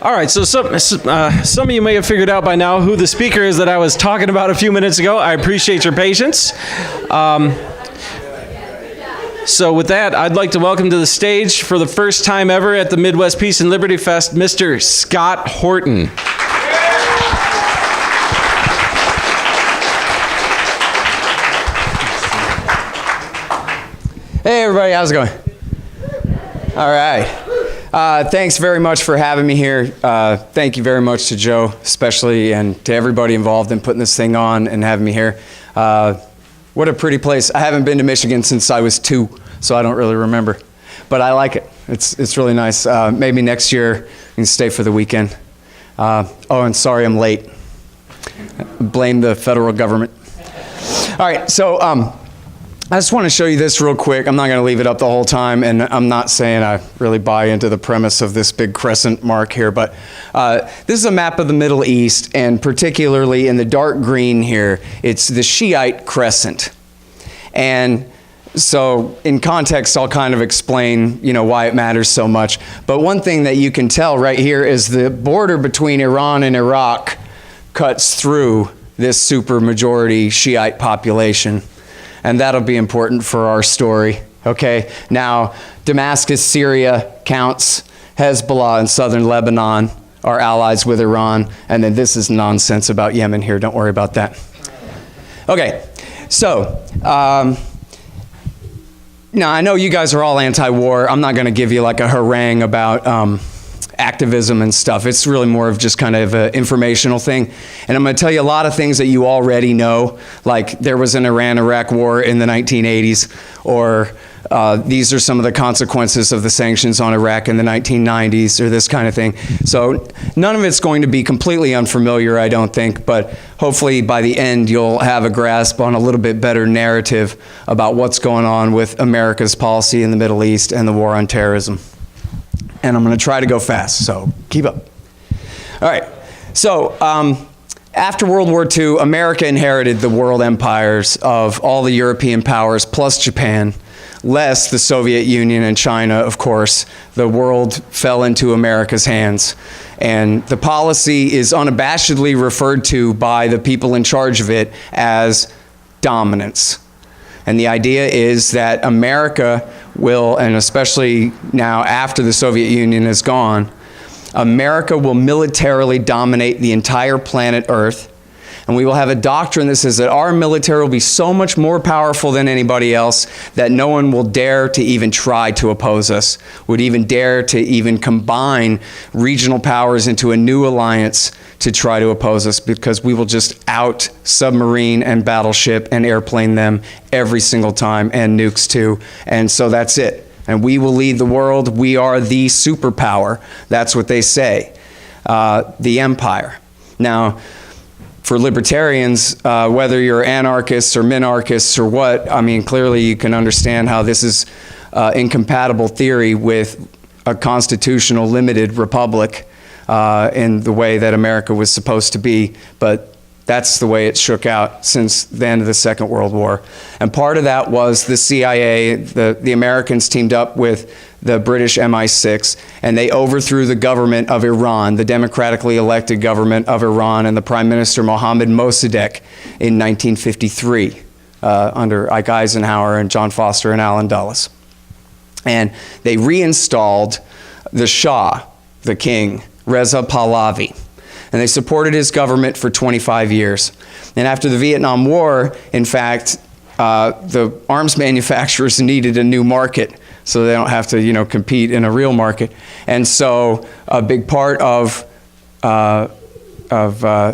All right, so some of you may have figured out by now who the speaker is that I was talking about a few minutes ago. I appreciate your patience. So with that, I'd like to welcome to the stage for the first time ever at the Midwest Peace and Liberty Fest, Mr. Scott Horton. Hey everybody, how's it going? All right. Thanks very much for having me here. Thank you very much to Joe, especially, and to everybody involved in putting this thing on and having me here. What a pretty place. I haven't been to Michigan since I was 2, so I don't really remember. But I like it. It's really nice. Maybe next year we can stay for the weekend. Oh, and sorry I'm late. Blame the federal government. All right, so I just want to show you this real quick. I'm not going to leave it up the whole time, and I'm not saying I really buy into the premise of this big crescent mark here, but this is a map of the Middle East, and particularly in the dark green here, it's the Shiite crescent. And so in context, I'll kind of explain, why it matters so much. But one thing that you can tell right here is the border between Iran and Iraq cuts through this super majority Shiite population. And that'll be important for our story, okay? Now, Damascus, Syria counts. Hezbollah in southern Lebanon are allies with Iran. And then this is nonsense about Yemen here. Don't worry about that. Okay, so now I know you guys are all anti-war. I'm not going to give you like a harangue about activism and stuff. It's really more of just kind of an informational thing. And I'm going to tell you a lot of things that you already know, like there was an Iran-Iraq war in the 1980s, or these are some of the consequences of the sanctions on Iraq in the 1990s, or this kind of thing. So none of it's going to be completely unfamiliar, I don't think, but hopefully by the end you'll have a grasp on a little bit better narrative about what's going on with America's policy in the Middle East and the war on terrorism. And I'm going to try to go fast, so keep up. All right, so after World War II, America inherited the world empires of all the European powers plus Japan, less the Soviet Union and China, of course. The world fell into America's hands. And the policy is unabashedly referred to by the people in charge of it as dominance. And the idea is that America will, and especially now after the Soviet Union is gone, America will militarily dominate the entire planet Earth. And we will have a doctrine that says that our military will be so much more powerful than anybody else that no one will dare to even try to oppose us, would even dare to even combine regional powers into a new alliance to try to oppose us, because we will just out submarine and battleship and airplane them every single time, and nukes too. And so that's it. And we will lead the world. We are the superpower. That's what they say, the empire. Now, for libertarians, whether you're anarchists or minarchists or what, I mean, clearly you can understand how this is incompatible theory with a constitutional limited republic in the way that America was supposed to be. But that's the way it shook out since the end of the Second World War. And part of that was the CIA, the Americans teamed up with the British MI6, and they overthrew the government of Iran, the democratically elected government of Iran, and the Prime Minister Mohammad Mossadegh in 1953 under Ike Eisenhower and John Foster and Allen Dulles. And they reinstalled the Shah, the king, Reza Pahlavi. And they supported his government for 25 years. And after the Vietnam War, in fact, the arms manufacturers needed a new market so they don't have to, compete in a real market. And so a big part of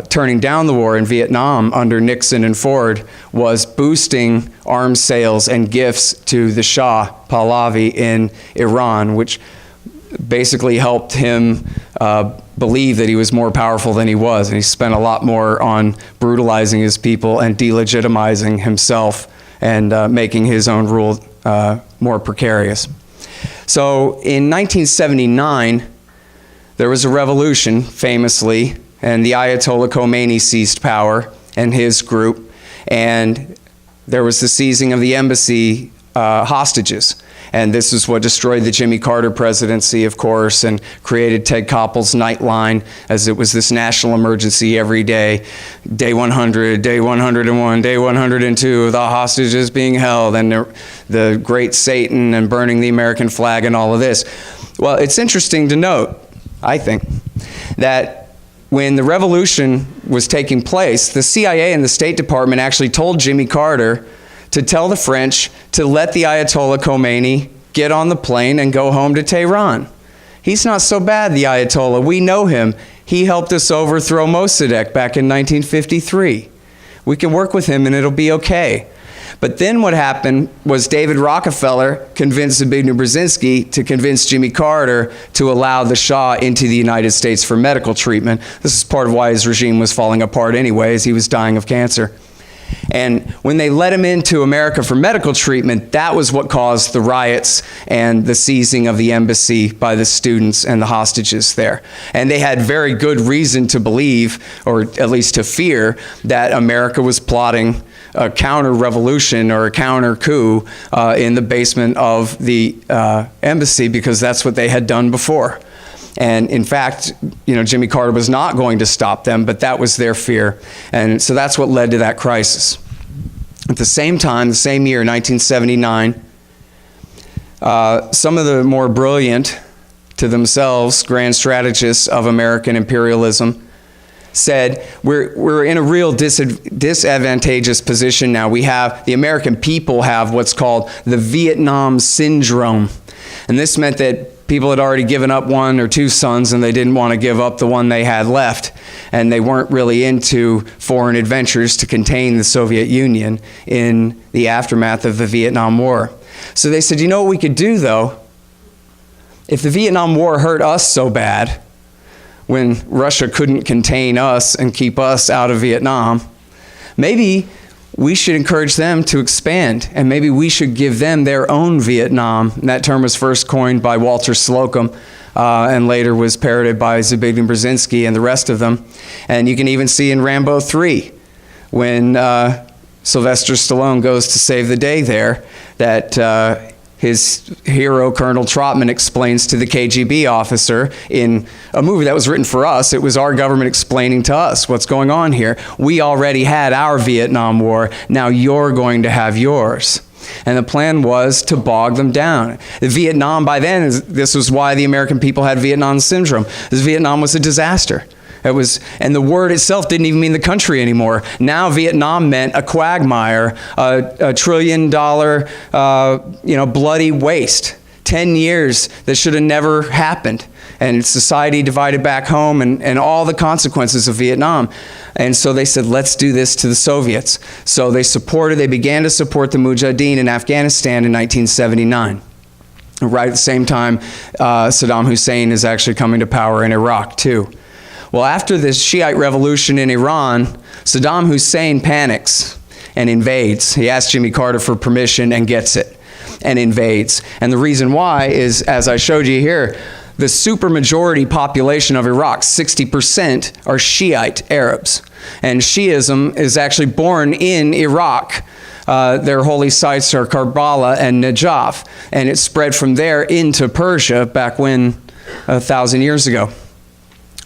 turning down the war in Vietnam under Nixon and Ford was boosting arms sales and gifts to the Shah Pahlavi in Iran, which basically helped him believe that he was more powerful than he was. And he spent a lot more on brutalizing his people and delegitimizing himself and making his own rule more precarious. So in 1979, there was a revolution, famously, and the Ayatollah Khomeini seized power and his group, and there was the seizing of the embassy hostages. And this is what destroyed the Jimmy Carter presidency, of course, and created Ted Koppel's Nightline, as it was this national emergency every day. Day 100, day 101, day 102, the hostages being held, and the great Satan, and burning the American flag, and all of this. Well, it's interesting to note, I think, that when the revolution was taking place, the CIA and the State Department actually told Jimmy Carter to tell the French to let the Ayatollah Khomeini get on the plane and go home to Tehran. He's not so bad, the Ayatollah. We know him. He helped us overthrow Mossadegh back in 1953. We can work with him and it'll be okay. But then what happened was David Rockefeller convinced Zbigniew Brzezinski to convince Jimmy Carter to allow the Shah into the United States for medical treatment. This is part of why his regime was falling apart anyways. He was dying of cancer. And when they let him into America for medical treatment, that was what caused the riots and the seizing of the embassy by the students and the hostages there. And they had very good reason to believe, or at least to fear, that America was plotting a counter-revolution or a counter-coup in the basement of the embassy, because that's what they had done before. And in fact, Jimmy Carter was not going to stop them, but that was their fear. And so that's what led to that crisis. At the same time, the same year, 1979, some of the more brilliant to themselves grand strategists of American imperialism said, we're in a real disadvantageous position now. The American people have what's called the Vietnam Syndrome. And this meant that people had already given up one or two sons, and they didn't want to give up the one they had left. And they weren't really into foreign adventures to contain the Soviet Union in the aftermath of the Vietnam War. So they said, you know what we could do, though? If the Vietnam War hurt us so bad, when Russia couldn't contain us and keep us out of Vietnam, maybe we should encourage them to expand, and maybe we should give them their own Vietnam. And that term was first coined by Walter Slocum and later was parroted by Zbigniew Brzezinski and the rest of them. And you can even see in Rambo 3, when Sylvester Stallone goes to save the day there, that his hero, Colonel Trotman, explains to the KGB officer in a movie that was written for us. It was our government explaining to us what's going on here. We already had our Vietnam War. Now you're going to have yours. And the plan was to bog them down. The Vietnam, by then, this was why the American people had Vietnam syndrome. Vietnam was a disaster. And the word itself didn't even mean the country anymore. Now Vietnam meant a quagmire, a $1 trillion, bloody waste. 10 years that should have never happened. And society divided back home, and all the consequences of Vietnam. And so they said, let's do this to the Soviets. So they began to support the Mujahideen in Afghanistan in 1979. Right at the same time, Saddam Hussein is actually coming to power in Iraq too. Well, after this Shiite revolution in Iran, Saddam Hussein panics and invades. He asks Jimmy Carter for permission and gets it and invades. And the reason why is, as I showed you here, the supermajority population of Iraq, 60%, are Shiite Arabs. And Shiism is actually born in Iraq. Their holy sites are Karbala and Najaf. And it spread from there into Persia back when, 1,000 years ago.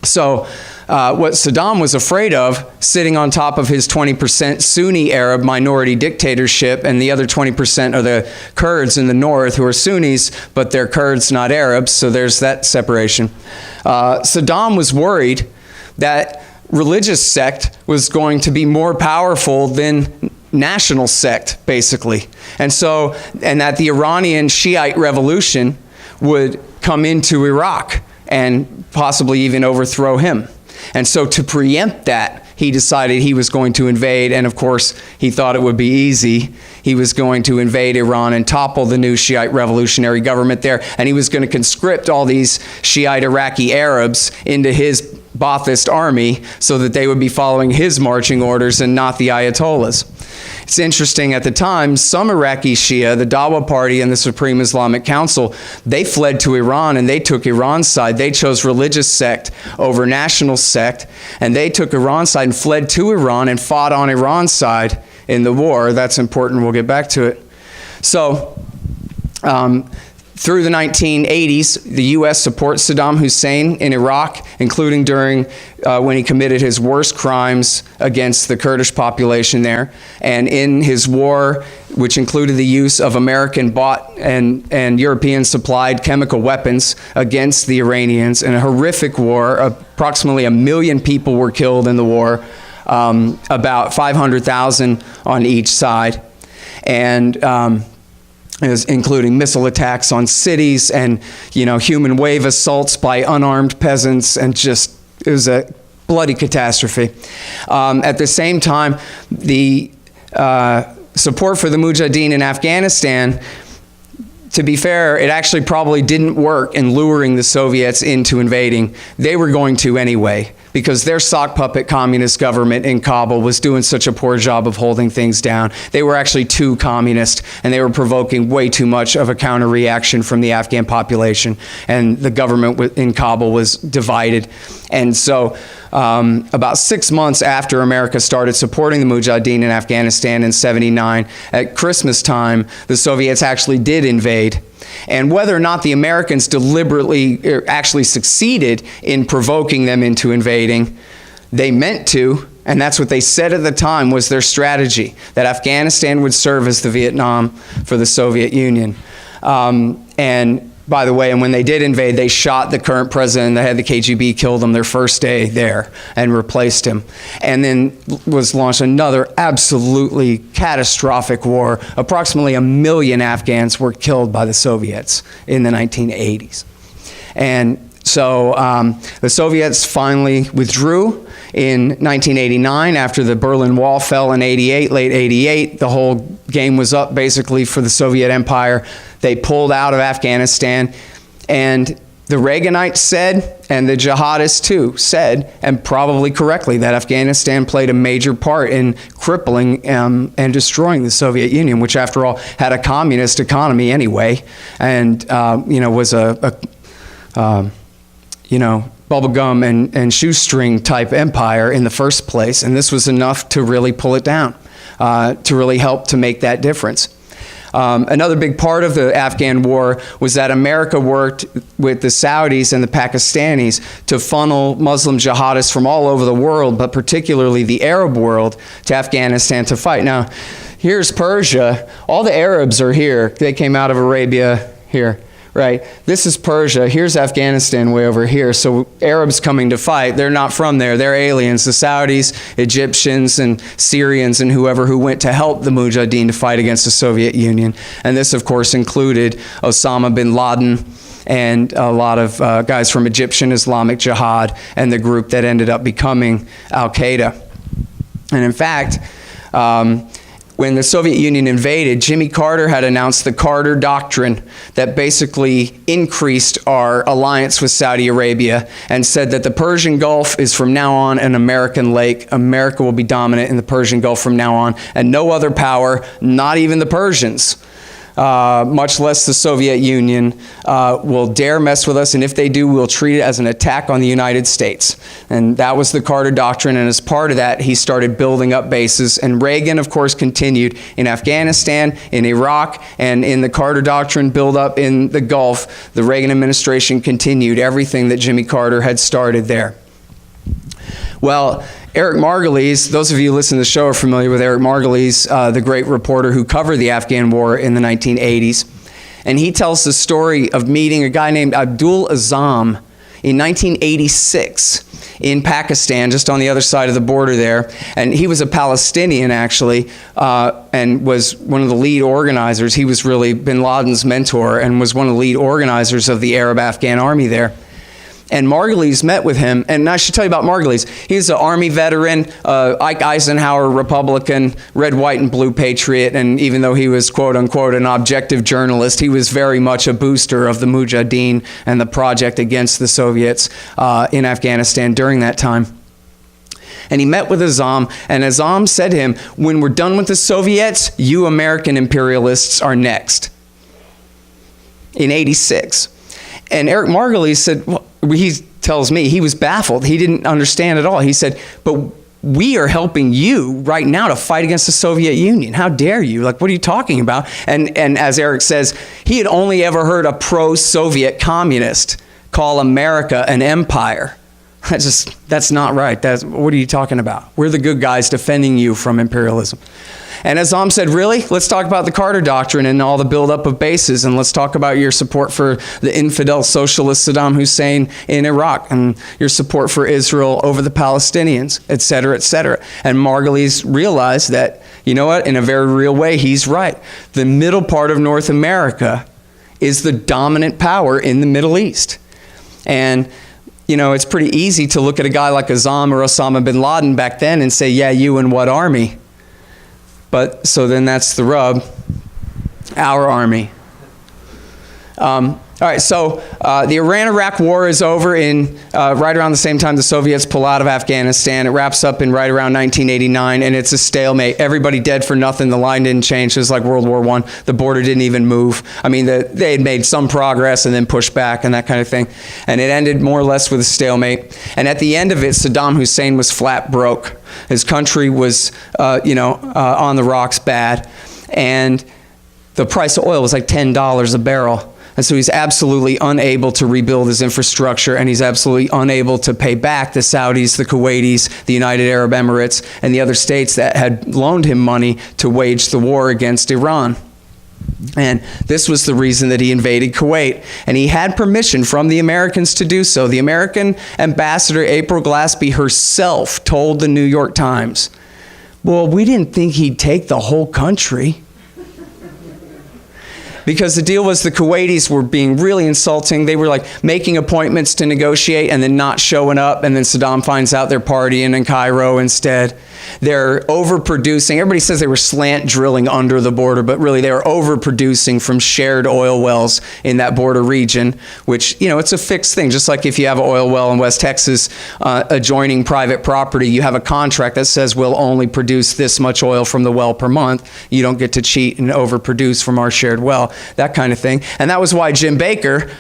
So what Saddam was afraid of, sitting on top of his 20% Sunni Arab minority dictatorship, and the other 20% are the Kurds in the north, who are Sunnis, but they're Kurds, not Arabs, so there's that separation. Saddam was worried that religious sect was going to be more powerful than national sect, basically. And that the Iranian Shiite revolution would come into Iraq and possibly even overthrow him. And so to preempt that, he decided he was going to invade, and of course, he thought it would be easy. He was going to invade Iran and topple the new Shiite revolutionary government there, and he was going to conscript all these Shiite Iraqi Arabs into his Ba'athist army so that they would be following his marching orders and not the Ayatollahs. It's interesting, at the time, some Iraqi Shia, the Dawa Party and the Supreme Islamic Council, they fled to Iran and they took Iran's side. They chose religious sect over national sect, and they took Iran's side and fled to Iran and fought on Iran's side in the war. That's important. We'll get back to it. So Through the 1980s, the U.S. supports Saddam Hussein in Iraq, including during when he committed his worst crimes against the Kurdish population there. And in his war, which included the use of American-bought and European-supplied chemical weapons against the Iranians, in a horrific war, approximately 1 million people were killed in the war, about 500,000 on each side. And including missile attacks on cities and, human wave assaults by unarmed peasants, and it was a bloody catastrophe. At the same time, the support for the Mujahideen in Afghanistan, to be fair, it actually probably didn't work in luring the Soviets into invading. They were going to anyway, because their sock puppet communist government in Kabul was doing such a poor job of holding things down. They were actually too communist, and they were provoking way too much of a counter-reaction from the Afghan population, and the government in Kabul was divided. And so about 6 months after America started supporting the Mujahideen in Afghanistan in '79, at Christmas time, the Soviets actually did invade. And whether or not the Americans deliberately actually succeeded in provoking them into invading, they meant to, and that's what they said at the time was their strategy, that Afghanistan would serve as the Vietnam for the Soviet Union. And by the way, and when they did invade, they shot the current president, the head of the KGB, killed him their first day there and replaced him. And then was launched another absolutely catastrophic war. Approximately 1 million Afghans were killed by the Soviets in the 1980s. And so the Soviets finally withdrew in 1989 after the Berlin Wall fell in '88, late '88. The whole game was up basically for the Soviet Empire. They pulled out of Afghanistan, and the Reaganites said, and the jihadists too said, and probably correctly, that Afghanistan played a major part in crippling and destroying the Soviet Union, which after all had a communist economy anyway, and was a bubblegum and shoestring type empire in the first place. And this was enough to really pull it down, to really help to make that difference. Another big part of the Afghan war was that America worked with the Saudis and the Pakistanis to funnel Muslim jihadists from all over the world, but particularly the Arab world, to Afghanistan to fight. Now, here's Persia. All the Arabs are here. They came out of Arabia here. Right, this is Persia, here's Afghanistan way over here. So Arabs coming to fight, they're not from there, they're aliens. The Saudis, Egyptians, and Syrians, and whoever who went to help the Mujahideen to fight against the Soviet Union. And this, of course, included Osama bin Laden and a lot of guys from Egyptian Islamic Jihad and the group that ended up becoming Al-Qaeda. And in fact, when the Soviet Union invaded, Jimmy Carter had announced the Carter Doctrine that basically increased our alliance with Saudi Arabia and said that the Persian Gulf is from now on an American lake. America will be dominant in the Persian Gulf from now on, and no other power, not even the Persians, much less the Soviet Union, will dare mess with us, and if they do, we'll treat it as an attack on the United States. And that was the Carter Doctrine, and as part of that, he started building up bases. And Reagan, of course, continued in Afghanistan, in Iraq, and in the Carter Doctrine build-up in the Gulf. The Reagan administration continued everything that Jimmy Carter had started there. Well, Eric Margulies, those of you who listen to the show are familiar with Eric Margulies, the great reporter who covered the Afghan war in the 1980s. And he tells the story of meeting a guy named Abdul Azam in 1986 in Pakistan, just on the other side of the border there. And he was a Palestinian, actually, and was one of the lead organizers. He was really bin Laden's mentor and was one of the lead organizers of the Arab-Afghan army there. And Margulies met with him, and I should tell you about Margulies. He's an Army veteran, Ike Eisenhower Republican, red, white, and blue patriot, and even though he was, quote-unquote, an objective journalist, he was very much a booster of the Mujahideen and the project against the Soviets in Afghanistan during that time. And he met with Azam, and Azam said to him, when we're done with the Soviets, you American imperialists are next. In '86. And Eric Margulies said, well, he tells me he was baffled. He didn't understand at all. He said, but we are helping you right now to fight against the Soviet Union. How dare you? Like, what are you talking about? And as Eric says, he had only ever heard a pro-Soviet communist call America an empire. That's not right. What are you talking about? We're the good guys defending you from imperialism. And as Azam said, really? Let's talk about the Carter Doctrine and all the buildup of bases, and let's talk about your support for the infidel socialist Saddam Hussein in Iraq, and your support for Israel over the Palestinians, et cetera, et cetera. And Margulies realized that, you know what, in a very real way, he's right. The middle part of North America is the dominant power in the Middle East. And you know, it's pretty easy to look at a guy like Azam or Osama bin Laden back then and say, yeah, you and what army? But so then that's the rub, our army. All right, so the Iran-Iraq war is over in right around the same time the Soviets pull out of Afghanistan. It wraps up in right around 1989, and it's a stalemate. Everybody dead for nothing. The line didn't change. It was like World War I. The border didn't even move. I mean, they had made some progress and then pushed back and that kind of thing. And it ended more or less with a stalemate. And at the end of it, Saddam Hussein was flat broke. His country was, on the rocks bad. And the price of oil was like $10 a barrel. And so he's absolutely unable to rebuild his infrastructure, and he's absolutely unable to pay back the Saudis, the Kuwaitis, the United Arab Emirates, and the other states that had loaned him money to wage the war against Iran. And this was the reason that he invaded Kuwait. And he had permission from the Americans to do so. The American ambassador, April Glaspie herself, told the New York Times, well, we didn't think he'd take the whole country. Because the deal was the Kuwaitis were being really insulting. They were like making appointments to negotiate and then not showing up. And then Saddam finds out they're partying in Cairo instead. They're overproducing. Everybody says they were slant drilling under the border, but really they were overproducing from shared oil wells in that border region, which, you know, it's a fixed thing. Just like if you have an oil well in West Texas adjoining private property, you have a contract that says we'll only produce this much oil from the well per month. You don't get to cheat and overproduce from our shared well, that kind of thing. And that was why Jim Baker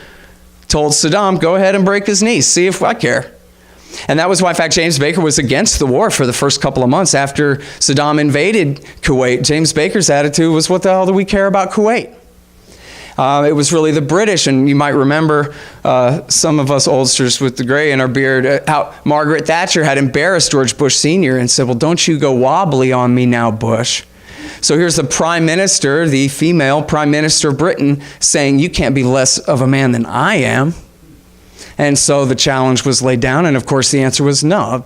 told Saddam, go ahead and break his knees, see if I care. And that was why, in fact, James Baker was against the war for the first couple of months after Saddam invaded Kuwait. James Baker's attitude was, what the hell do we care about Kuwait? It was really the British, and you might remember some of us oldsters with the gray in our beard, how Margaret Thatcher had embarrassed George Bush Sr. and said, well, don't you go wobbly on me now, Bush. So here's the Prime Minister, the female Prime Minister of Britain, saying, you can't be less of a man than I am. And so the challenge was laid down, and of course the answer was no.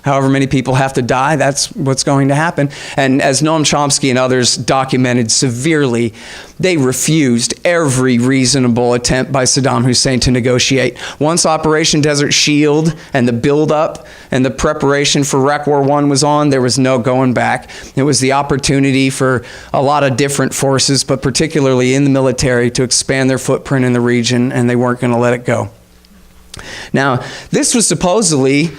However many people have to die, that's what's going to happen. And as Noam Chomsky and others documented severely, they refused every reasonable attempt by Saddam Hussein to negotiate. Once Operation Desert Shield and the buildup and the preparation for Iraq War I was on, there was no going back. It was the opportunity for a lot of different forces, but particularly in the military, to expand their footprint in the region, and they weren't going to let it go. Now, this was supposedly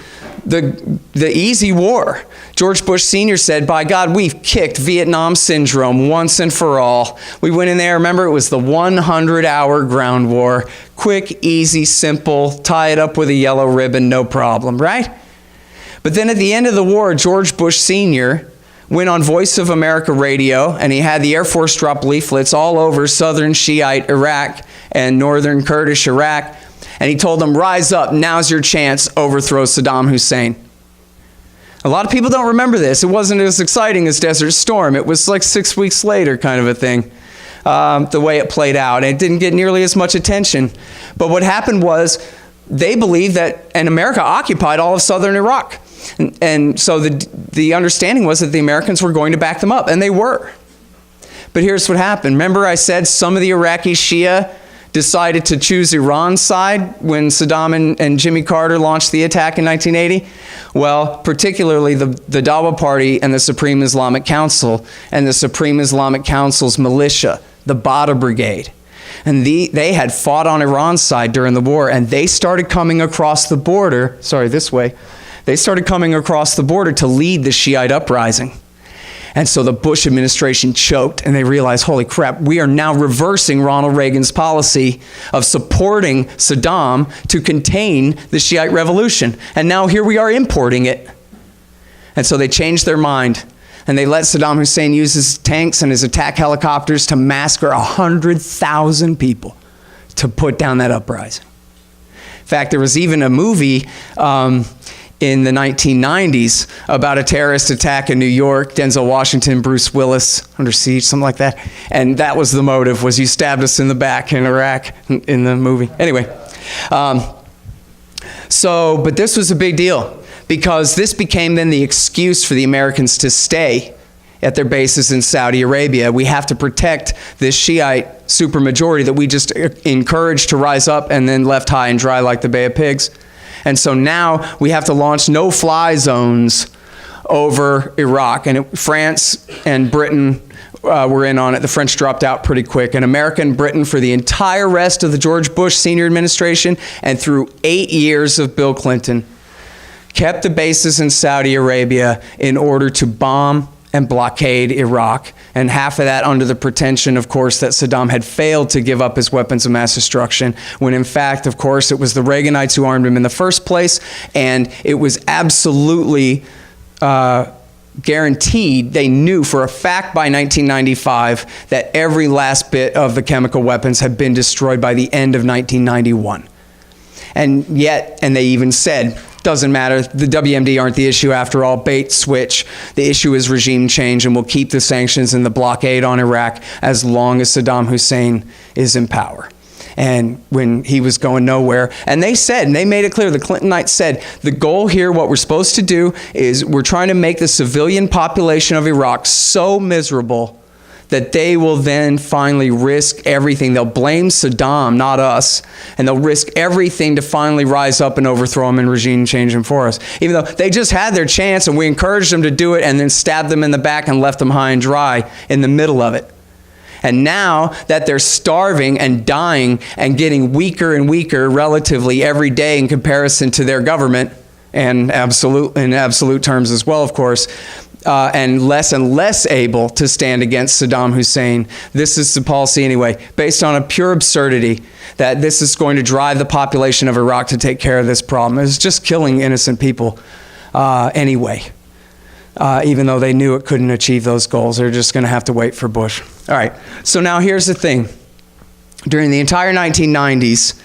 the easy war. George Bush Sr. said, by God, we've kicked Vietnam syndrome once and for all. We went in there, remember, it was the 100-hour ground war. Quick, easy, simple, tie it up with a yellow ribbon, no problem, right? But then at the end of the war, George Bush Sr. went on Voice of America radio, and he had the Air Force drop leaflets all over southern Shiite Iraq and northern Kurdish Iraq. And he told them, rise up, now's your chance, overthrow Saddam Hussein. A lot of people don't remember this. It wasn't as exciting as Desert Storm. It was like 6 weeks later kind of a thing, the way it played out. And it didn't get nearly as much attention. But what happened was they believed that, and America occupied all of southern Iraq. And so the understanding was that the Americans were going to back them up, and they were. But here's what happened. Remember I said some of the Iraqi Shia decided to choose Iran's side when Saddam and Jimmy Carter launched the attack in 1980? Well, particularly the Dawa Party and the Supreme Islamic Council and the Supreme Islamic Council's militia, the Badr Brigade. And they had fought on Iran's side during the war, and they started coming across the border, they started coming across the border to lead the Shiite uprising. And so the Bush administration choked, and they realized, holy crap, we are now reversing Ronald Reagan's policy of supporting Saddam to contain the Shiite revolution. And now here we are importing it. And so they changed their mind, and they let Saddam Hussein use his tanks and his attack helicopters to massacre 100,000 people to put down that uprising. In fact, there was even a movie in the 1990s about a terrorist attack in New York, Denzel Washington, Bruce Willis, Under Siege, something like that. And that was the motive, was you stabbed us in the back in Iraq in the movie. Anyway, but this was a big deal, because this became then the excuse for the Americans to stay at their bases in Saudi Arabia. We have to protect this Shiite supermajority that we just encouraged to rise up and then left high and dry like the Bay of Pigs. And so now we have to launch no-fly zones over Iraq. And France and Britain were in on it. The French dropped out pretty quick. And America and Britain, for the entire rest of the George Bush senior administration and through 8 years of Bill Clinton, kept the bases in Saudi Arabia in order to bomb and blockade Iraq, and half of that under the pretension, of course, that Saddam had failed to give up his weapons of mass destruction, when in fact, of course, it was the Reaganites who armed him in the first place, and it was absolutely guaranteed. They knew for a fact by 1995 that every last bit of the chemical weapons had been destroyed by the end of 1991. And yet, and they even said, doesn't matter, the WMD aren't the issue after all, bait switch. The issue is regime change, and we'll keep the sanctions and the blockade on Iraq as long as Saddam Hussein is in power. And when he was going nowhere, and they said, and they made it clear, the Clintonites said, the goal here, what we're supposed to do is we're trying to make the civilian population of Iraq so miserable that they will then finally risk everything. They'll blame Saddam, not us, and they'll risk everything to finally rise up and overthrow him and regime change him for us. Even though they just had their chance and we encouraged them to do it and then stabbed them in the back and left them high and dry in the middle of it. And now that they're starving and dying and getting weaker and weaker relatively every day in comparison to their government, and in absolute terms as well, of course, and less able to stand against Saddam Hussein. This is the policy anyway, based on a pure absurdity that this is going to drive the population of Iraq to take care of this problem. It's just killing innocent people anyway, even though they knew it couldn't achieve those goals. They're just going to have to wait for Bush. All right, so now here's the thing. During the entire 1990s,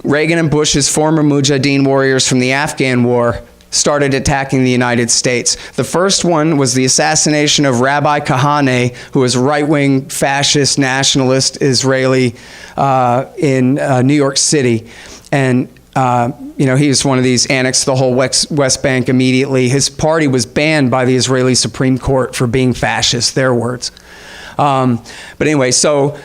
Reagan and Bush's former Mujahideen warriors from the Afghan war started attacking the United States. The first one was the assassination of Rabbi Kahane, who was a right-wing fascist nationalist Israeli in New York City. And he was one of these, annexed the whole West Bank immediately. His party was banned by the Israeli Supreme Court for being fascist, their words. But anyway, so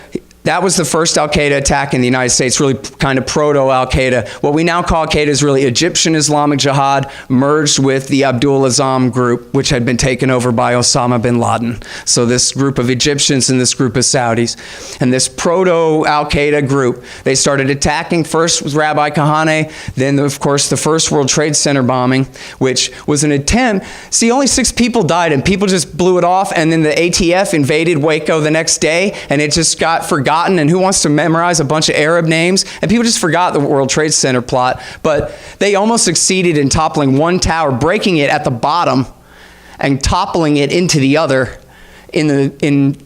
that was the first al-Qaeda attack in the United States, really kind of proto-al-Qaeda. What we now call al-Qaeda is really Egyptian Islamic Jihad merged with the Abdul Azzam group, which had been taken over by Osama bin Laden. So this group of Egyptians and this group of Saudis. And this proto-al-Qaeda group, they started attacking first with Rabbi Kahane, then of course the first World Trade Center bombing, which was an attempt. See, only 6 people died and people just blew it off, and then the ATF invaded Waco the next day and it just got forgotten. And who wants to memorize a bunch of Arab names? And people just forgot the World Trade Center plot. But they almost succeeded in toppling one tower, breaking it at the bottom and toppling it into the other in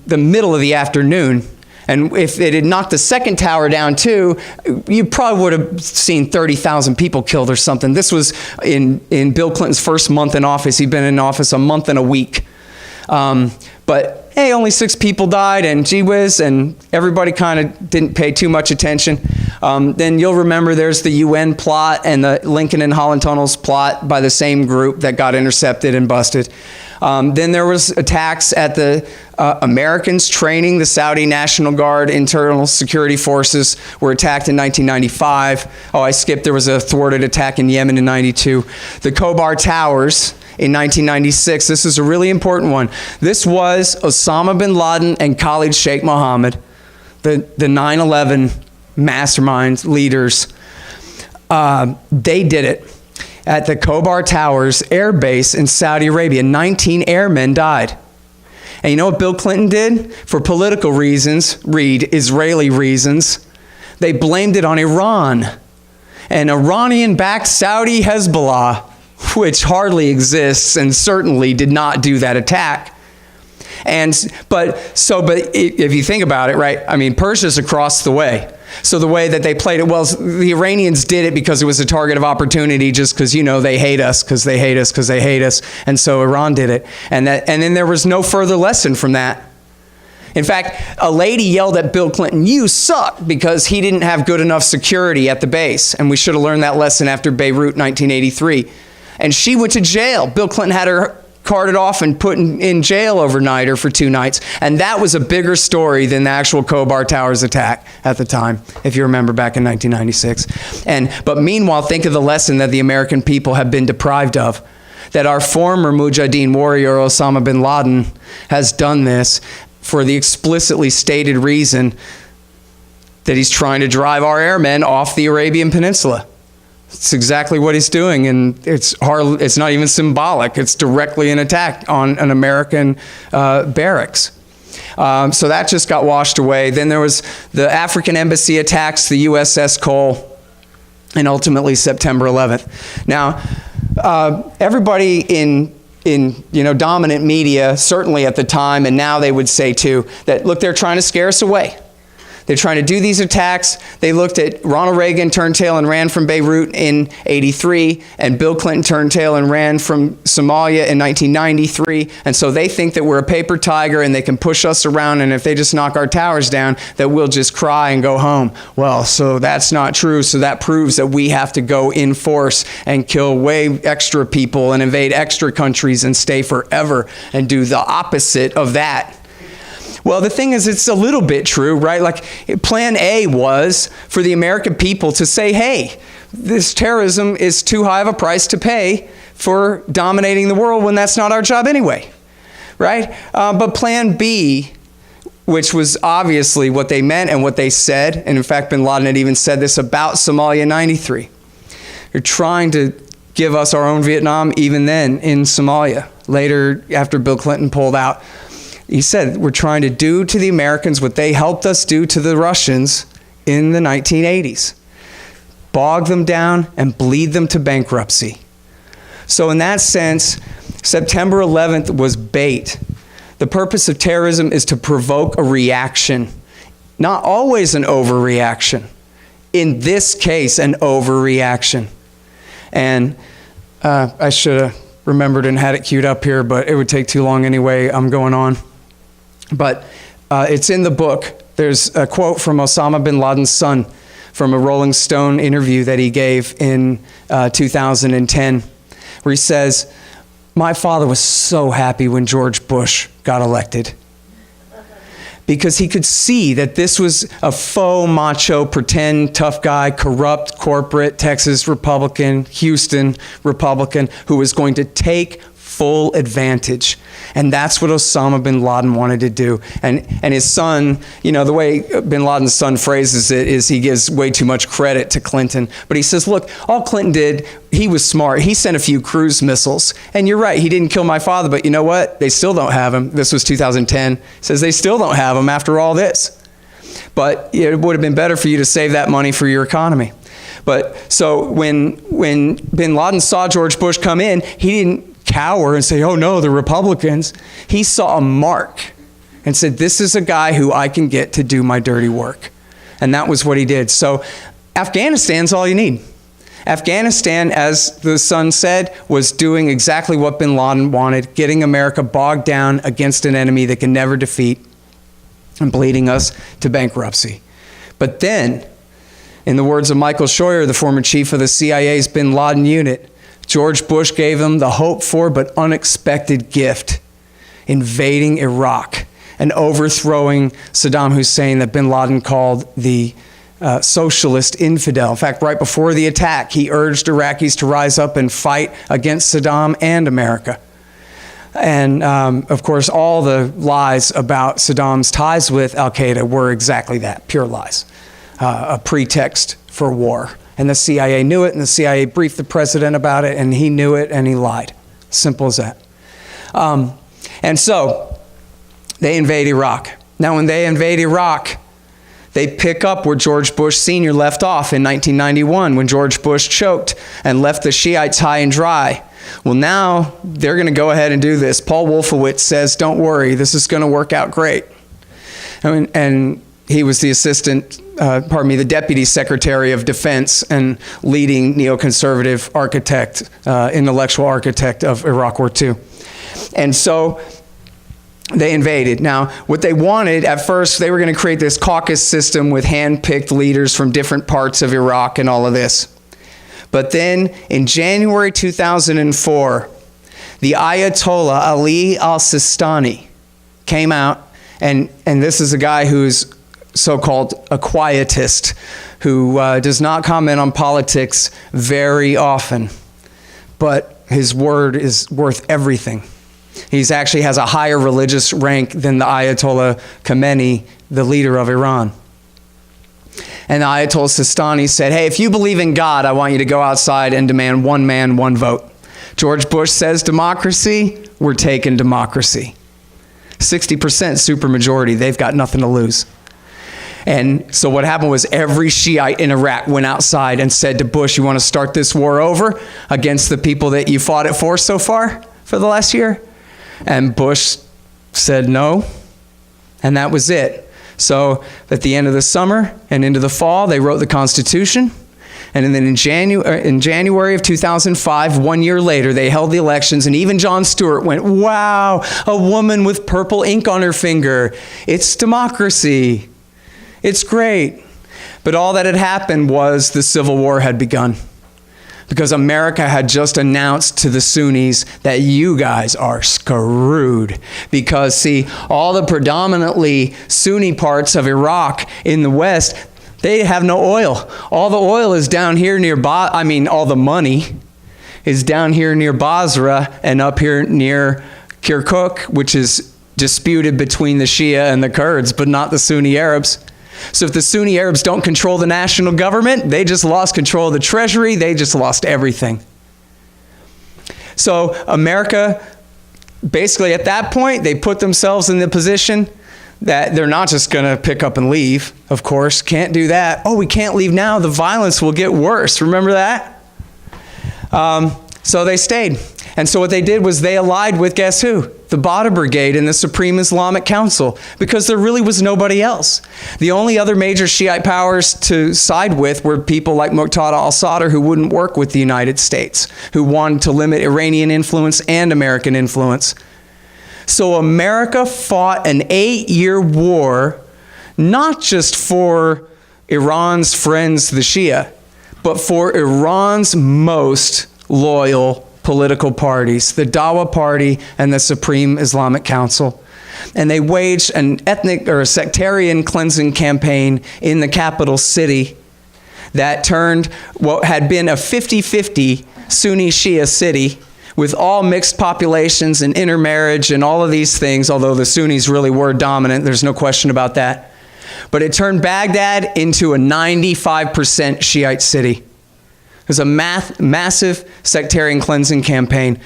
the middle of the afternoon. And if they had knocked the second tower down too, you probably would have seen 30,000 people killed or something. This was in Bill Clinton's first month in office. He'd been in office a month and a week. But hey, only 6 people died, and gee whiz, and everybody kind of didn't pay too much attention. Then you'll remember there's the UN plot and the Lincoln and Holland Tunnels plot by the same group that got intercepted and busted. Then there was attacks at the Americans training the Saudi National Guard internal security forces were attacked in 1995. Oh, I skipped. There was a thwarted attack in Yemen in 92. The Khobar Towers in 1996. This is a really important one. This was Osama bin Laden and Khalid Sheikh Mohammed, the 9/11 masterminds, leaders. They did it at the Khobar Towers Air Base in Saudi Arabia. 19 airmen died. And you know what Bill Clinton did? For political reasons, read Israeli reasons, they blamed it on Iran. And Iranian-backed Saudi Hezbollah. which hardly exists and certainly did not do that attack. But if you think about it, right? I mean, Persia's across the way. So the way that they played it, well, the Iranians did it because it was a target of opportunity, just because, they hate us, because they hate us, because they hate us. And so Iran did it. And then there was no further lesson from that. In fact, a lady yelled at Bill Clinton, "You suck," because he didn't have good enough security at the base. And we should have learned that lesson after Beirut 1983. And she went to jail. Bill Clinton had her carted off and put in jail overnight or for 2 nights. And that was a bigger story than the actual Khobar Towers attack at the time, if you remember back in 1996. But meanwhile, think of the lesson that the American people have been deprived of, that our former Mujahideen warrior, Osama bin Laden, has done this for the explicitly stated reason that he's trying to drive our airmen off the Arabian Peninsula. It's exactly what he's doing, and it's not even symbolic. It's directly an attack on an American barracks. So that just got washed away. Then there was the African embassy attacks, the USS Cole, and ultimately September 11th. Now, everybody in dominant media, certainly at the time, and now they would say too, that look, they're trying to scare us away. They're trying to do these attacks. They looked at Ronald Reagan turned tail and ran from Beirut in '83, and Bill Clinton turned tail and ran from Somalia in 1993. And so they think that we're a paper tiger and they can push us around, and if they just knock our towers down, that we'll just cry and go home. Well, so that's not true. So that proves that we have to go in force and kill way extra people and invade extra countries and stay forever and do the opposite of that. Well, the thing is, it's a little bit true, right? Like, plan A was for the American people to say, hey, this terrorism is too high of a price to pay for dominating the world when that's not our job anyway, right? But plan B, which was obviously what they meant and what they said, and in fact, bin Laden had even said this about Somalia in '93. They're trying to give us our own Vietnam even then in Somalia. Later, after Bill Clinton pulled out, he said, we're trying to do to the Americans what they helped us do to the Russians in the 1980s. Bog them down and bleed them to bankruptcy. So in that sense, September 11th was bait. The purpose of terrorism is to provoke a reaction, not always an overreaction. In this case, an overreaction. And I should have remembered and had it queued up here, but it would take too long anyway. I'm going on. But it's in the book. There's a quote from Osama bin Laden's son from a Rolling Stone interview that he gave in 2010, where he says, "My father was so happy when George Bush got elected, because he could see that this was a faux macho, pretend tough guy, corrupt corporate Texas Republican, Houston Republican, who was going to take full advantage." And that's what Osama bin Laden wanted to do. And his son, the way bin Laden's son phrases it is he gives way too much credit to Clinton. But he says, look, all Clinton did, he was smart. He sent a few cruise missiles. And you're right, he didn't kill my father, but you know what? They still don't have him. This was 2010. He says they still don't have him after all this. But it would have been better for you to save that money for your economy. But so when bin Laden saw George Bush come in, he didn't cower and say, oh no, the Republicans. He saw a mark and said, this is a guy who I can get to do my dirty work. And that was what he did. So Afghanistan's all you need. Afghanistan, as the son said, was doing exactly what bin Laden wanted, getting America bogged down against an enemy they can never defeat and bleeding us to bankruptcy. But then, in the words of Michael Scheuer, the former chief of the CIA's bin Laden unit, George Bush gave them the hoped for but unexpected gift, invading Iraq and overthrowing Saddam Hussein that bin Laden called the socialist infidel. In fact, right before the attack, he urged Iraqis to rise up and fight against Saddam and America. And of course, all the lies about Saddam's ties with al-Qaeda were exactly that, pure lies, a pretext for war. And the CIA knew it, and the CIA briefed the president about it, and he knew it, and he lied. Simple as that. And so they invade Iraq. Now, when they invade Iraq, they pick up where George Bush Sr. left off in 1991, when George Bush choked and left the Shiites high and dry. Well, now they're going to go ahead and do this. Paul Wolfowitz says, don't worry, this is going to work out great. And he was the the Deputy Secretary of Defense and leading neoconservative architect, intellectual architect of Iraq War II. And so they invaded. Now, what they wanted, at first, they were going to create this caucus system with hand-picked leaders from different parts of Iraq and all of this. But then, in January 2004, the Ayatollah Ali al-Sistani came out, and this is a guy who's so-called a quietist, who does not comment on politics very often, but his word is worth everything. He actually has a higher religious rank than the Ayatollah Khamenei, the leader of Iran. And the Ayatollah Sistani said, hey, if you believe in God, I want you to go outside and demand one man, one vote. George Bush says democracy, we're taking democracy. 60% supermajority, they've got nothing to lose. And so what happened was every Shiite in Iraq went outside and said to Bush, you want to start this war over against the people that you fought it for so far for the last year? And Bush said no, and that was it. So at the end of the summer and into the fall, they wrote the Constitution. And then in January of 2005, 1 year later, they held the elections, and even Jon Stewart went, wow, a woman with purple ink on her finger. It's democracy. It's great. But all that had happened was the Civil War had begun. Because America had just announced to the Sunnis that you guys are screwed. Because, see, all the predominantly Sunni parts of Iraq in the West, they have no oil. All the oil is down here near, all the money is down here near Basra and up here near Kirkuk, which is disputed between the Shia and the Kurds, but not the Sunni Arabs. So if the Sunni Arabs don't control the national government, they just lost control of the treasury, they just lost everything. So America, basically at that point, they put themselves in the position that they're not just going to pick up and leave, of course, can't do that. Oh, we can't leave now, the violence will get worse, remember that? So they stayed. And so what they did was they allied with, guess who? The Badr Brigade and the Supreme Islamic Council, because there really was nobody else. The only other major Shiite powers to side with were people like Muqtada al-Sadr, who wouldn't work with the United States, who wanted to limit Iranian influence and American influence. So America fought an 8-year war, not just for Iran's friends, the Shia, but for Iran's most loyal political parties, the Dawa Party and the Supreme Islamic Council. And they waged an ethnic or a sectarian cleansing campaign in the capital city that turned what had been a 50-50 Sunni Shia city with all mixed populations and intermarriage and all of these things, although the Sunnis really were dominant, there's no question about that. But it turned Baghdad into a 95% Shiite city. It was a massive sectarian cleansing campaign.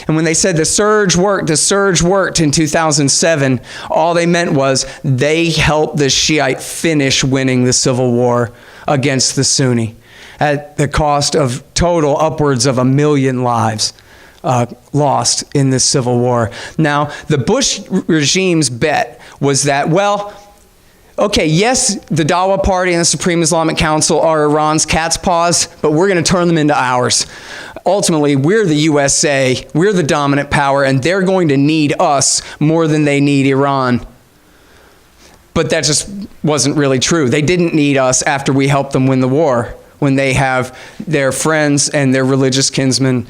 And when they said the surge worked in 2007, all they meant was they helped the Shiite finish winning the Civil War against the Sunni at the cost of total upwards of 1 million lives lost in this Civil War. Now, the Bush regime's bet was that, well, okay, yes, the Dawa Party and the Supreme Islamic Council are Iran's cat's paws, but we're going to turn them into ours. Ultimately, we're the USA, we're the dominant power, and they're going to need us more than they need Iran. But that just wasn't really true. They didn't need us after we helped them win the war, when they have their friends and their religious kinsmen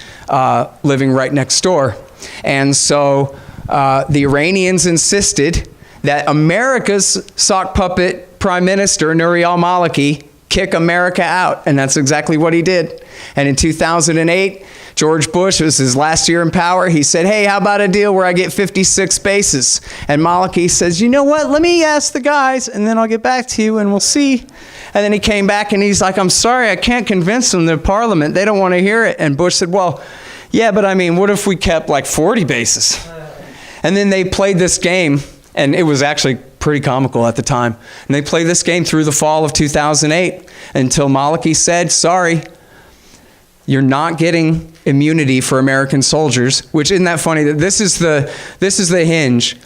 living right next door. And so the Iranians insisted that America's sock puppet prime minister, Nouri al-Maliki, kick America out. And that's exactly what he did. And in 2008, George Bush, it was his last year in power, he said, hey, how about a deal where I get 56 bases? And Maliki says, you know what, let me ask the guys, and then I'll get back to you, and we'll see. And then he came back, and he's like, I'm sorry, I can't convince them, the parliament, they don't want to hear it. And Bush said, well, yeah, but I mean, what if we kept like 40 bases? And then they played this game, and it was actually pretty comical at the time. And they played this game through the fall of 2008 until Maliki said, sorry, You're not getting immunity for American soldiers, which isn't that funny that this is the hinge.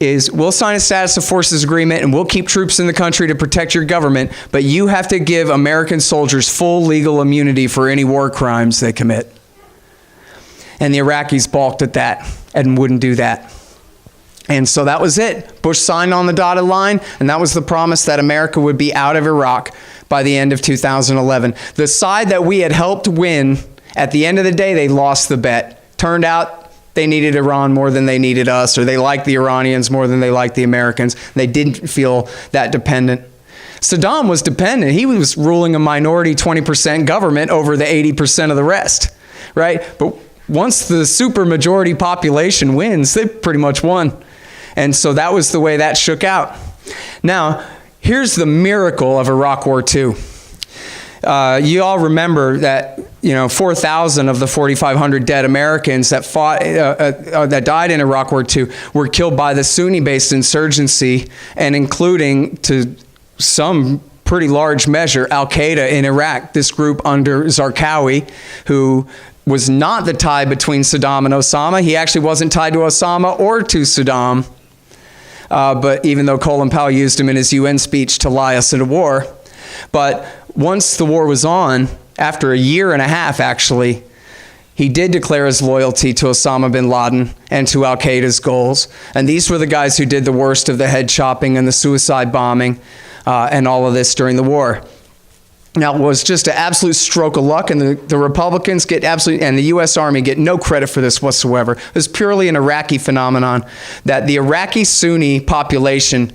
Is we'll sign a status of forces agreement and we'll keep troops in the country to protect your government, but you have to give American soldiers full legal immunity for any war crimes they commit. And the Iraqis balked at that and wouldn't do that. And so that was it. Bush signed on the dotted line, and that was the promise that America would be out of Iraq by the end of 2011. The side that we had helped win, at the end of the day, they lost the bet. Turned out they needed Iran more than they needed us, or they liked the Iranians more than they liked the Americans. They didn't feel that dependent. Saddam was dependent. He was ruling a minority 20% government over the 80% of the rest, right? But once the supermajority population wins, they pretty much won. And so that was the way that shook out. Now, here's the miracle of Iraq War II. You all remember that 4,000 of the 4,500 dead Americans that fought, that died in Iraq War II were killed by the Sunni-based insurgency, and including to some pretty large measure Al-Qaeda in Iraq. This group under Zarqawi, who was not the tie between Saddam and Osama. He actually wasn't tied to Osama or to Saddam. But even though Colin Powell used him in his UN speech to lie us into war. But once the war was on, after a year and a half actually, he did declare his loyalty to Osama bin Laden and to Al-Qaeda's goals. And these were the guys who did the worst of the head chopping and the suicide bombing and all of this during the war. Now, it was just an absolute stroke of luck, and the Republicans and the U.S. Army get no credit for this whatsoever. It was purely an Iraqi phenomenon that the Iraqi Sunni population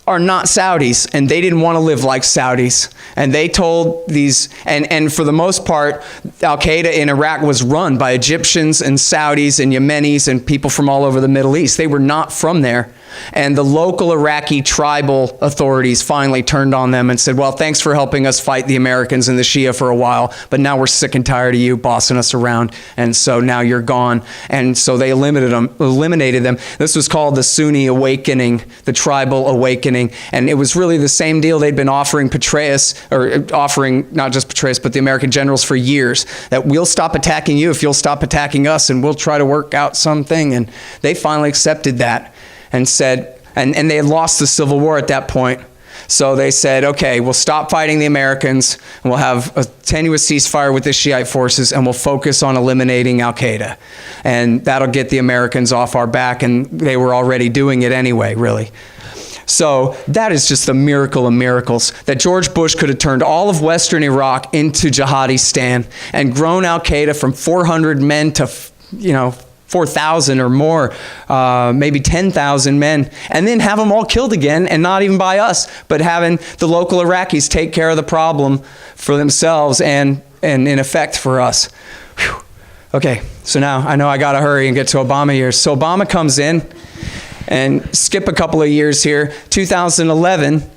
are not Saudis, and they didn't want to live like Saudis. And they told these, and for the most part, Al-Qaeda in Iraq was run by Egyptians and Saudis and Yemenis and people from all over the Middle East. They were not from there. And the local Iraqi tribal authorities finally turned on them and said, well, thanks for helping us fight the Americans and the Shia for a while, but now we're sick and tired of you bossing us around, and so now you're gone. And so they eliminated them. This was called the Sunni awakening, the tribal awakening, and it was really the same deal they'd been offering Petraeus, or offering not just Petraeus, but the American generals for years, that we'll stop attacking you if you'll stop attacking us, and we'll try to work out something. And they finally accepted that. And said, and they had lost the Civil War at that point. So they said, okay, we'll stop fighting the Americans, and we'll have a tenuous ceasefire with the Shiite forces, and we'll focus on eliminating Al-Qaeda. And that'll get the Americans off our back, and they were already doing it anyway, really. So that is just a miracle of miracles, that George Bush could have turned all of Western Iraq into Jihadistan and grown Al-Qaeda from 400 men to, 4,000 or more, maybe 10,000 men, and then have them all killed again, and not even by us, but having the local Iraqis take care of the problem for themselves and in effect for us. Whew. Okay, so now I know I gotta hurry and get to Obama years. So Obama comes in, and skip a couple of years here, 2011,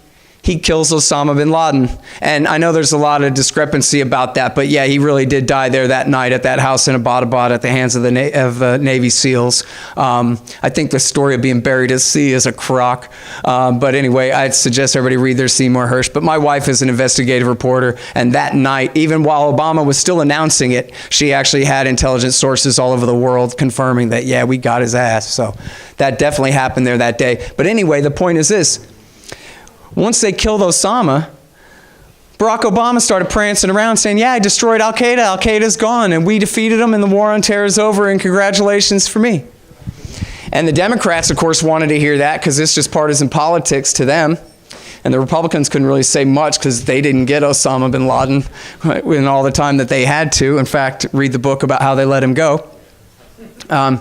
he kills Osama bin Laden. And I know there's a lot of discrepancy about that, but yeah, he really did die there that night at that house in Abbottabad at the hands of the Navy SEALs. I think the story of being buried at sea is a crock. But anyway, I'd suggest everybody read their Seymour Hersh. But my wife is an investigative reporter, and that night, even while Obama was still announcing it, she actually had intelligence sources all over the world confirming that, yeah, we got his ass. So that definitely happened there that day. But anyway, the point is this. Once they killed Osama, Barack Obama started prancing around saying, yeah, I destroyed Al-Qaeda. Al-Qaeda's gone, and we defeated them, and the war on terror is over, and congratulations for me. And the Democrats, of course, wanted to hear that because it's just partisan politics to them. And the Republicans couldn't really say much because they didn't get Osama bin Laden in all the time that they had to. In fact, read the book about how they let him go. And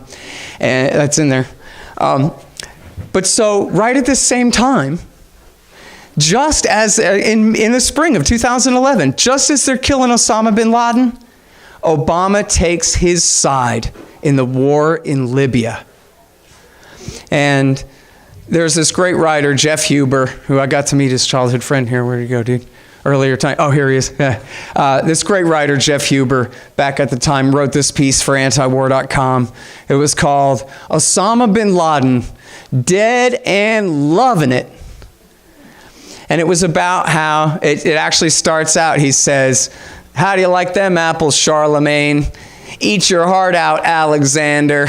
that's in there. But so right at the same time, just as in the spring of 2011, just as they're killing Osama bin Laden, Obama takes his side in the war in Libya. And there's this great writer, Jeff Huber, who I got to meet, his childhood friend here. Where'd he go, dude? Earlier time. Oh, here he is. Yeah. This great writer, Jeff Huber, back at the time, wrote this piece for antiwar.com. It was called Osama bin Laden, Dead and Loving It. And it was about how it actually starts out, he says, How do you like them apples, Charlemagne? Eat your heart out, Alexander.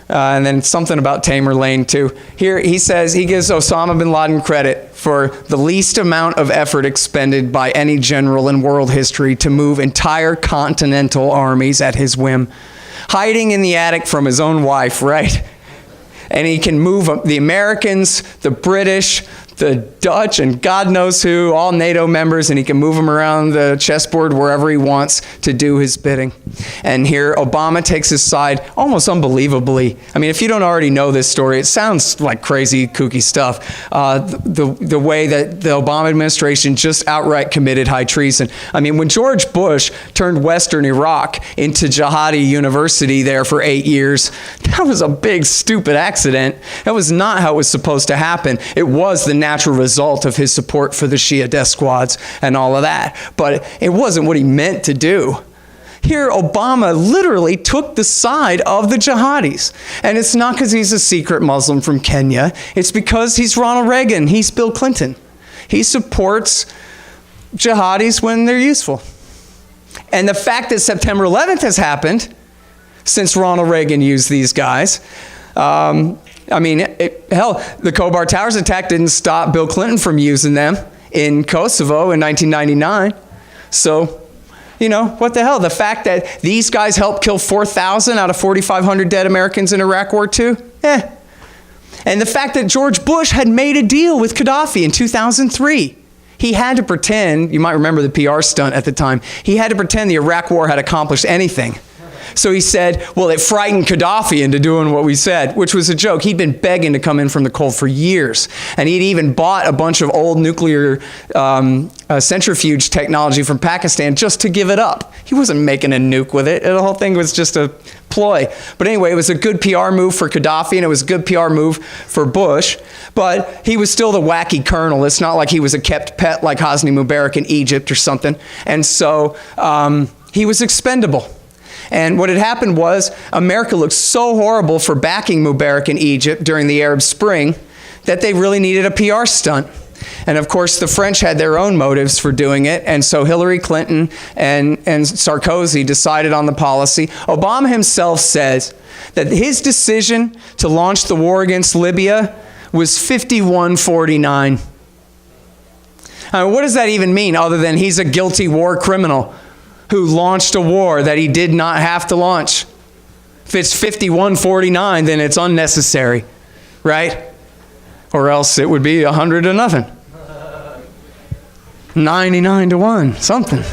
And then something about Tamerlane too. Here he says he gives Osama bin Laden credit for the least amount of effort expended by any general in world history to move entire continental armies at his whim. Hiding in the attic from his own wife, right? And he can move the Americans, the British, the Dutch, and God knows who, all NATO members, and he can move them around the chessboard wherever he wants to do his bidding. And here Obama takes his side almost unbelievably. I mean, if you don't already know this story, it sounds like crazy, kooky stuff. The way that the Obama administration just outright committed high treason. I mean, when George Bush turned Western Iraq into jihadi university there for 8 years, that was a big, stupid accident. That was not how it was supposed to happen. It was the natural result of his support for the Shia death squads and all of that. But it wasn't what he meant to do. Here, Obama literally took the side of the jihadis. And it's not because he's a secret Muslim from Kenya. It's because he's Ronald Reagan. He's Bill Clinton. He supports jihadis when they're useful. And the fact that September 11th has happened since Ronald Reagan used these guys, I mean, hell, the Khobar Towers attack didn't stop Bill Clinton from using them in Kosovo in 1999. So, you know, what the hell? The fact that these guys helped kill 4,000 out of 4,500 dead Americans in Iraq War II? And the fact that George Bush had made a deal with Gaddafi in 2003. He had to pretend, you might remember the PR stunt at the time, he had to pretend the Iraq War had accomplished anything. So he said, well, it frightened Gaddafi into doing what we said, which was a joke. He'd been begging to come in from the cold for years. And he'd even bought a bunch of old nuclear centrifuge technology from Pakistan just to give it up. He wasn't making a nuke with it. The whole thing was just a ploy. But anyway, it was a good PR move for Gaddafi, and it was a good PR move for Bush. But he was still the wacky colonel. It's not like he was a kept pet like Hosni Mubarak in Egypt or something. And so he was expendable. And what had happened was America looked so horrible for backing Mubarak in Egypt during the Arab Spring that they really needed a PR stunt. And of course, the French had their own motives for doing it. And so Hillary Clinton and Sarkozy decided on the policy. Obama himself says that his decision to launch the war against Libya was 51-49. What does that even mean other than he's a guilty war criminal who launched a war that he did not have to launch? If it's 51-49, then it's unnecessary, right? Or else it would be 100-0. 99-1, something.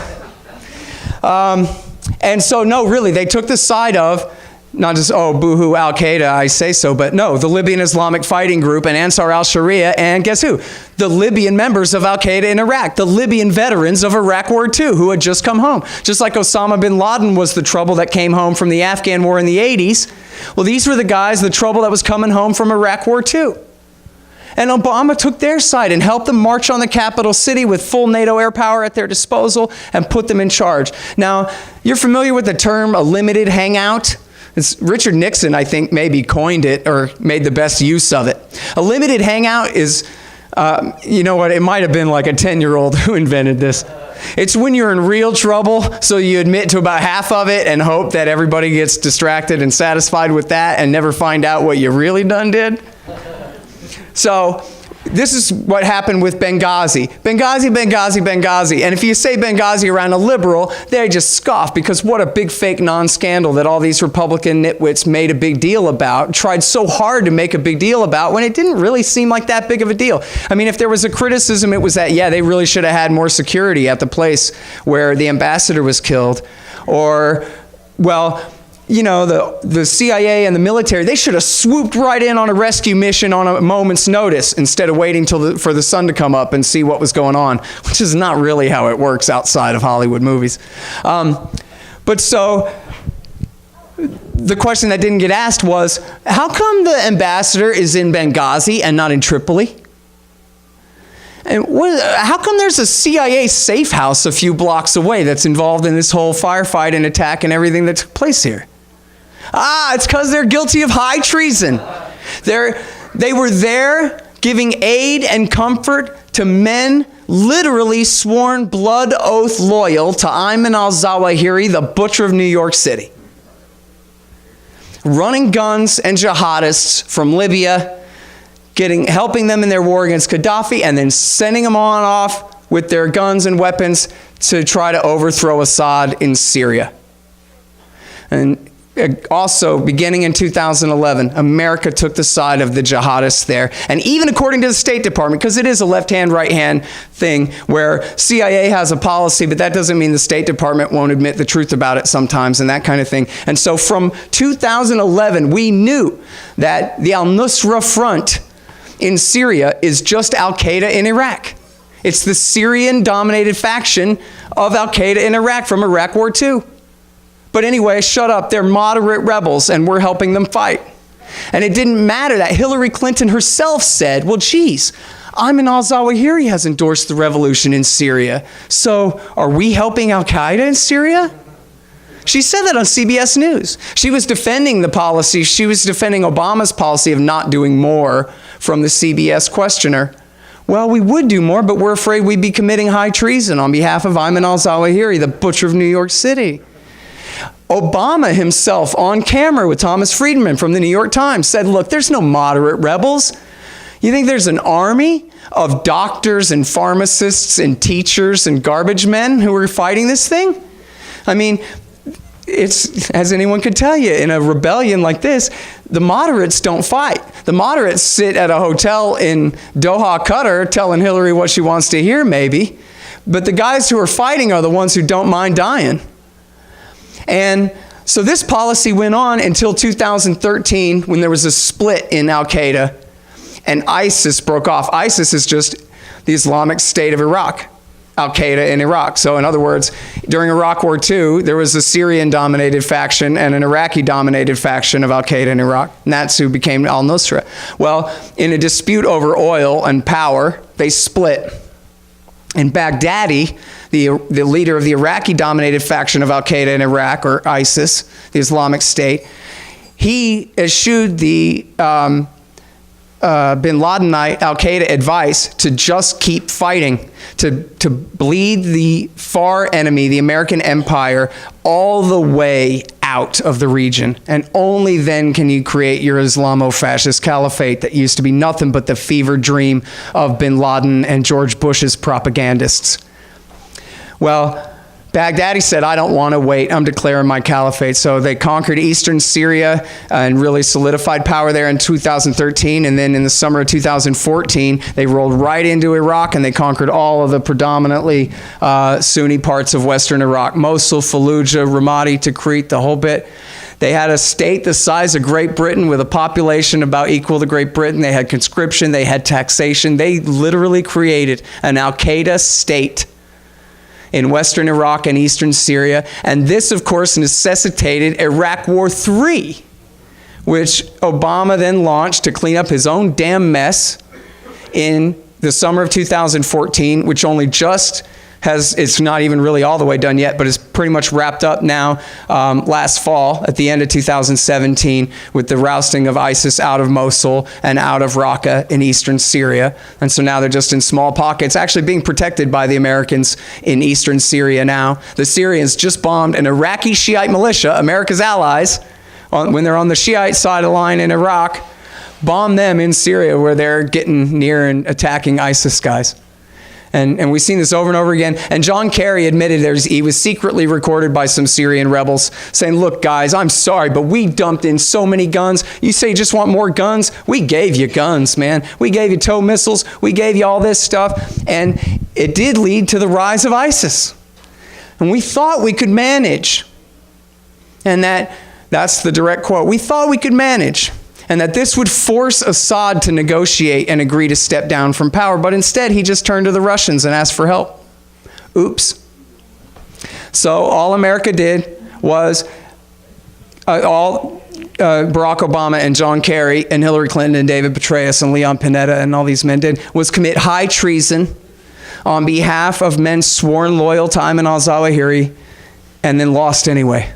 And so, no, really, they took the side of, not just, oh, boo-hoo, Al-Qaeda, I say so, but no, the Libyan Islamic Fighting Group and Ansar al-Sharia, and guess who? The Libyan members of Al-Qaeda in Iraq, the Libyan veterans of Iraq War II who had just come home. Just like Osama bin Laden was the trouble that came home from the Afghan war in the 80s. Well, these were the guys, the trouble that was coming home from Iraq War II. And Obama took their side and helped them march on the capital city with full NATO air power at their disposal and put them in charge. Now, you're familiar with the term a limited hangout? Richard Nixon, I think, maybe coined it or made the best use of it. A limited hangout is, you know what, it might have been like a 10-year-old who invented this. It's when you're in real trouble, so you admit to about half of it and hope that everybody gets distracted and satisfied with that and never find out what you really done did. So this is what happened with Benghazi. Benghazi, Benghazi, Benghazi. And if you say Benghazi around a liberal, they just scoff because what a big fake non-scandal that all these Republican nitwits made a big deal about, tried so hard to make a big deal about when it didn't really seem like that big of a deal. I mean, if there was a criticism, it was that, yeah, they really should have had more security at the place where the ambassador was killed. Or, well, you know, the CIA and the military, they should have swooped right in on a rescue mission on a moment's notice instead of waiting for the sun to come up and see what was going on, which is not really how it works outside of Hollywood movies. But so the question that didn't get asked was, how come the ambassador is in Benghazi and not in Tripoli? And how come there's a CIA safe house a few blocks away that's involved in this whole firefight and attack and everything that took place here? It's because they're guilty of high treason. They were there giving aid and comfort to men literally sworn blood oath loyal to Ayman al-Zawahiri, the butcher of New York City. Running guns and jihadists from Libya, helping them in their war against Gaddafi, and then sending them on off with their guns and weapons to try to overthrow Assad in Syria. And also, beginning in 2011, America took the side of the jihadists there. And even according to the State Department, because it is a left-hand, right-hand thing where CIA has a policy, but that doesn't mean the State Department won't admit the truth about it sometimes and that kind of thing. And so from 2011, we knew that the al-Nusra Front in Syria is just al-Qaeda in Iraq. It's the Syrian-dominated faction of al-Qaeda in Iraq from Iraq War II. But anyway, shut up. They're moderate rebels, and we're helping them fight. And it didn't matter that Hillary Clinton herself said, well, geez, Ayman al-Zawahiri has endorsed the revolution in Syria. So are we helping al-Qaeda in Syria? She said that on CBS News. She was defending the policy. She was defending Obama's policy of not doing more from the CBS questioner. Well, we would do more, but we're afraid we'd be committing high treason on behalf of Ayman al-Zawahiri, the butcher of New York City. Obama himself on camera with Thomas Friedman from the New York Times said, look, there's no moderate rebels. You think there's an army of doctors and pharmacists and teachers and garbage men who are fighting this thing? I mean, it's, as anyone could tell you, in a rebellion like this, the moderates don't fight. The moderates sit at a hotel in Doha, Qatar, telling Hillary what she wants to hear, maybe. But the guys who are fighting are the ones who don't mind dying. And so this policy went on until 2013 when there was a split in al-Qaeda and ISIS broke off. ISIS is just the Islamic State of Iraq, al-Qaeda in Iraq. So in other words, during Iraq War II, there was a Syrian-dominated faction and an Iraqi-dominated faction of al-Qaeda in Iraq, and that's who became al-Nusra. Well, in a dispute over oil and power, they split. And Baghdadi, the leader of the Iraqi-dominated faction of al-Qaeda in Iraq, or ISIS, the Islamic State, he eschewed the bin Ladenite al-Qaeda advice to just keep fighting, to bleed the far enemy, the American empire, all the way out of the region. And only then can you create your Islamo-fascist caliphate that used to be nothing but the fever dream of bin Laden and George Bush's propagandists. Well, Baghdadi said, I don't want to wait. I'm declaring my caliphate. So they conquered eastern Syria and really solidified power there in 2013. And then in the summer of 2014, they rolled right into Iraq and they conquered all of the predominantly Sunni parts of western Iraq. Mosul, Fallujah, Ramadi, Tikrit, the whole bit. They had a state the size of Great Britain with a population about equal to Great Britain. They had conscription. They had taxation. They literally created an al-Qaeda state in western Iraq and eastern Syria. And this, of course, necessitated Iraq War III, which Obama then launched to clean up his own damn mess in the summer of 2014, which only just it's not even really all the way done yet, but it's pretty much wrapped up now last fall at the end of 2017 with the rousting of ISIS out of Mosul and out of Raqqa in eastern Syria. And so now they're just in small pockets, actually being protected by the Americans in eastern Syria now. The Syrians just bombed an Iraqi Shiite militia, America's allies, when they're on the Shiite side of the line in Iraq, bombed them in Syria where they're getting near and attacking ISIS guys. And we've seen this over and over again. And John Kerry admitted he was secretly recorded by some Syrian rebels saying, look, guys, I'm sorry, but we dumped in so many guns. You say you just want more guns? We gave you guns, man. We gave you tow missiles. We gave you all this stuff. And it did lead to the rise of ISIS. And we thought we could manage. And that's the direct quote. We thought we could manage. And that this would force Assad to negotiate and agree to step down from power. But instead, he just turned to the Russians and asked for help. Oops. So all America did was, Barack Obama and John Kerry and Hillary Clinton and David Petraeus and Leon Panetta and all these men did, was commit high treason on behalf of men sworn loyal to Ayman al-Zawahiri and then lost anyway.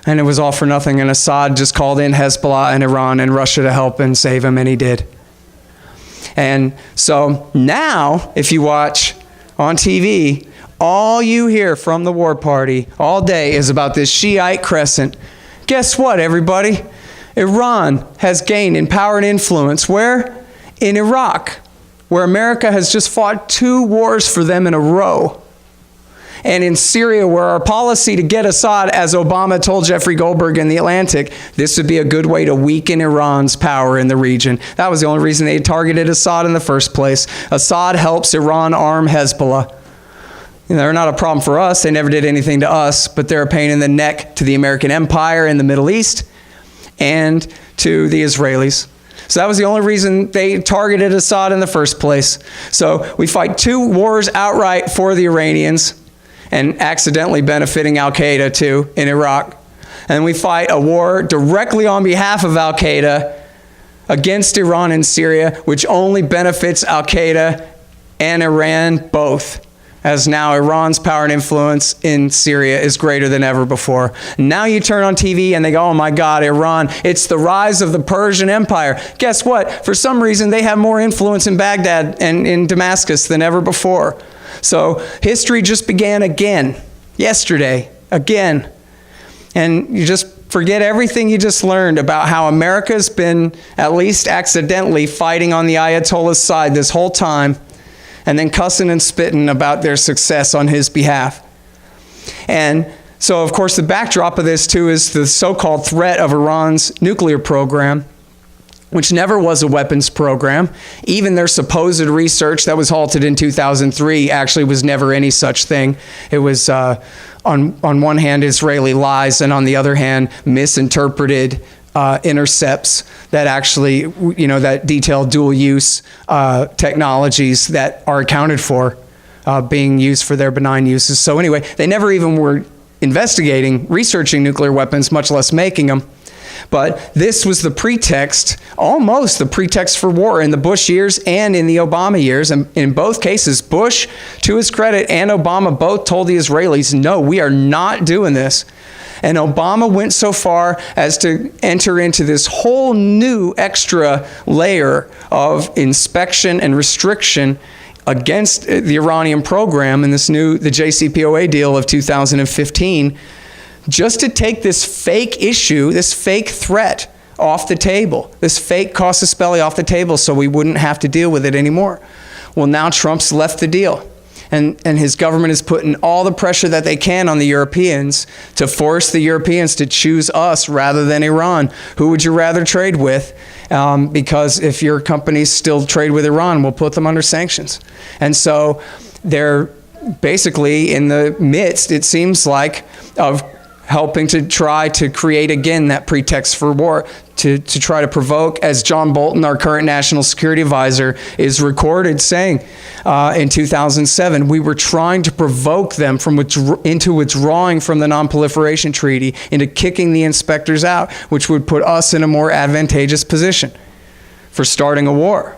And it was all for nothing. And Assad just called in Hezbollah and Iran and Russia to help and save him, and he did. And so now, if you watch on TV, all you hear from the war party all day is about this Shiite crescent. Guess what, everybody? Iran has gained in power and influence. Where? In Iraq, where America has just fought 2 wars for them in a row. And in Syria, where our policy to get Assad, as Obama told Jeffrey Goldberg in The Atlantic, this would be a good way to weaken Iran's power in the region. That was the only reason they targeted Assad in the first place. Assad helps Iran arm Hezbollah. They're not a problem for us. They never did anything to us, but they're a pain in the neck to the American empire in the Middle East and to the Israelis. So that was the only reason they targeted Assad in the first place. So we fight 2 wars outright for the Iranians, and accidentally benefiting al-Qaeda too in Iraq. And we fight a war directly on behalf of al-Qaeda against Iran and Syria, which only benefits al-Qaeda and Iran both, as now Iran's power and influence in Syria is greater than ever before. Now you turn on TV and they go, oh my God, Iran, it's the rise of the Persian Empire. Guess what? For some reason, they have more influence in Baghdad and in Damascus than ever before. So history just began again, yesterday, again. And you just forget everything you just learned about how America's been, at least accidentally, fighting on the Ayatollah's side this whole time, and then cussing and spitting about their success on his behalf. And so, of course, the backdrop of this, too, is the so-called threat of Iran's nuclear program, which never was a weapons program. Even their supposed research that was halted in 2003 actually was never any such thing. It was, on one hand, Israeli lies, and on the other hand, misinterpreted intercepts that actually, that detailed dual-use technologies that are accounted for being used for their benign uses. So anyway, they never even were investigating, researching nuclear weapons, much less making them. But this was the pretext, almost the pretext for war in the Bush years and in the Obama years. And in both cases, Bush, to his credit, and Obama both told the Israelis, no, we are not doing this. And Obama went so far as to enter into this whole new extra layer of inspection and restriction against the Iranian program in the JCPOA deal of 2015, just to take this fake issue, this fake threat off the table, this fake casus belli off the table so we wouldn't have to deal with it anymore. Well, now Trump's left the deal. And his government is putting all the pressure that they can on the Europeans to force the Europeans to choose us rather than Iran. Who would you rather trade with? Because if your companies still trade with Iran, we'll put them under sanctions. And so they're basically in the midst, it seems like, of helping to try to create again that pretext for war, to try to provoke, as John Bolton, our current national security advisor, is recorded saying in 2007, we were trying to provoke them into withdrawing from the Non-Proliferation Treaty, into kicking the inspectors out, which would put us in a more advantageous position for starting a war,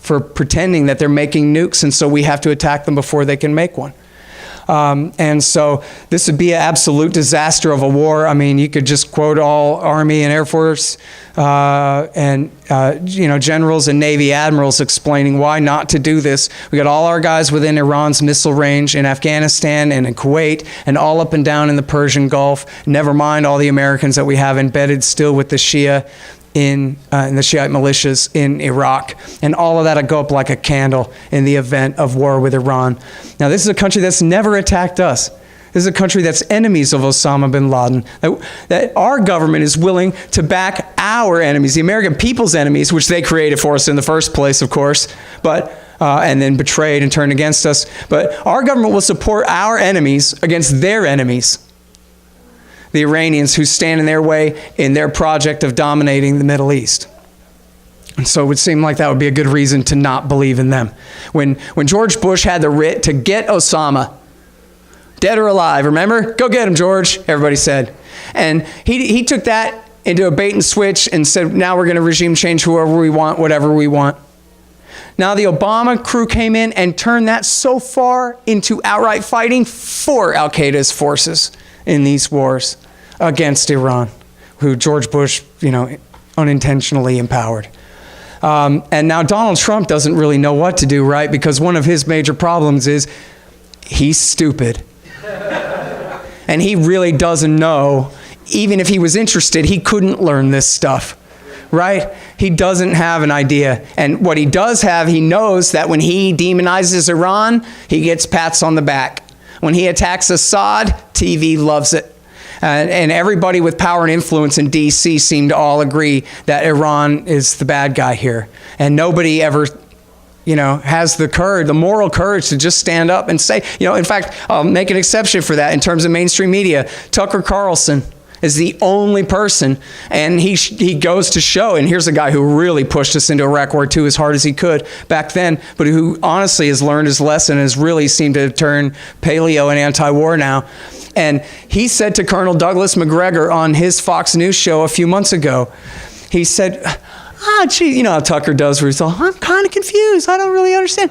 for pretending that they're making nukes, and so we have to attack them before they can make one. And so this would be an absolute disaster of a war. I mean, you could just quote all Army and Air Force and generals and Navy admirals explaining why not to do this. We got all our guys within Iran's missile range in Afghanistan and in Kuwait and all up and down in the Persian Gulf. Never mind all the Americans that we have embedded still with the Shia in the Shiite militias in Iraq. And all of that would go up like a candle in the event of war with Iran. Now, this is a country that's never attacked us. This is a country that's enemies of Osama bin Laden. That our government is willing to back our enemies, the American people's enemies, which they created for us in the first place, of course, but and then betrayed and turned against us. But our government will support our enemies against their enemies, the Iranians, who stand in their way in their project of dominating the Middle East. And so it would seem like that would be a good reason to not believe in them. When George Bush had the writ to get Osama, dead or alive, remember? Go get him, George, everybody said. And he took that into a bait and switch and said, now we're going to regime change whoever we want, whatever we want. Now the Obama crew came in and turned that so far into outright fighting for al-Qaeda's forces in these wars against Iran, who George Bush, unintentionally empowered. And now Donald Trump doesn't really know what to do, right? Because one of his major problems is he's stupid. And he really doesn't know. Even if he was interested, he couldn't learn this stuff, right? He doesn't have an idea. And what he does have, he knows that when he demonizes Iran, he gets pats on the back. When he attacks Assad, TV loves it. And everybody with power and influence in D.C. seem to all agree that Iran is the bad guy here. And nobody ever, has the courage, the moral courage to just stand up and say, in fact, I'll make an exception for that in terms of mainstream media. Tucker Carlson is the only person, and he goes to show, and here's a guy who really pushed us into Iraq War II as hard as he could back then, but who honestly has learned his lesson and has really seemed to turn paleo and anti-war now. And he said to Colonel Douglas McGregor on his Fox News show a few months ago, he said, gee, you know how Tucker does where he's all, I'm kind of confused. I don't really understand.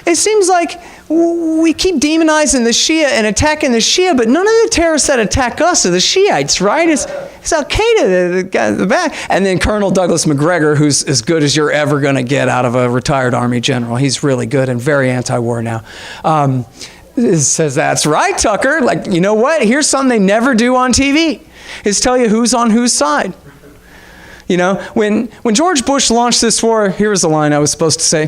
It seems like we keep demonizing the Shia and attacking the Shia, but none of the terrorists that attack us are the Shiites, right? It's Al-Qaeda, the guy in the back. And then Colonel Douglas McGregor, who's as good as you're ever going to get out of a retired Army general. He's really good and very anti-war now. Says, that's right, Tucker. Like, you know what? Here's something they never do on TV, is tell you who's on whose side. When George Bush launched this war, here was the line I was supposed to say.